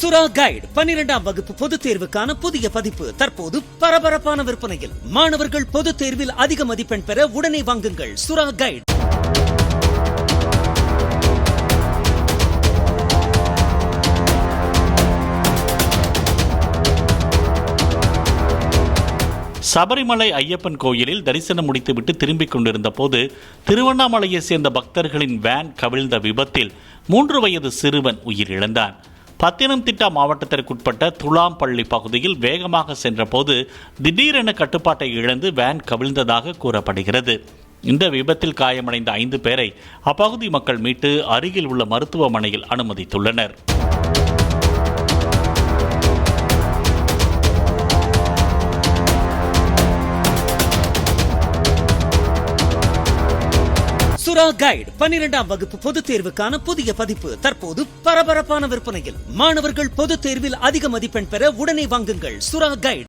சுறா கைடு 12ஆம் வகுப்பு பொதுத் தேர்வுக்கான புதிய பதிப்பு தற்போது பரபரப்பான விற்பனையில். மாணவர்கள் பொதுத் தேர்வில் அதிக மதிப்பெண் பெற உடனே வாங்குங்கள் சுறா கைடு. சபரிமலை ஐயப்பன் கோயிலில் தரிசனம் முடித்துவிட்டு திரும்பிக் கொண்டிருந்த போது திருவண்ணாமலையை சேர்ந்த பக்தர்களின் வேன் கவிழ்ந்த விபத்தில் 3 வயது சிறுவன் உயிரிழந்தான். பத்தனம்திட்டா மாவட்டத்திற்குட்பட்ட துலாம்பள்ளி பகுதியில் வேகமாக சென்றபோது திடீரென கட்டுப்பாட்டை இழந்து வேன் கவிழ்ந்ததாக கூறப்படுகிறது. இந்த விபத்தில் காயமடைந்த 5 பேரை அப்பகுதி மக்கள் மீட்டு அருகில் உள்ள மருத்துவமனையில் அனுமதித்துள்ளனர். சுறா கைடு 12ஆம் வகுப்பு பொதுத் தேர்வுக்கான புதிய பதிப்பு தற்போது பரபரப்பான விற்பனையில். மாணவர்கள் பொதுத் தேர்வில் அதிக மதிப்பெண் பெற உடனே வாங்குங்கள் சுறா கைடு.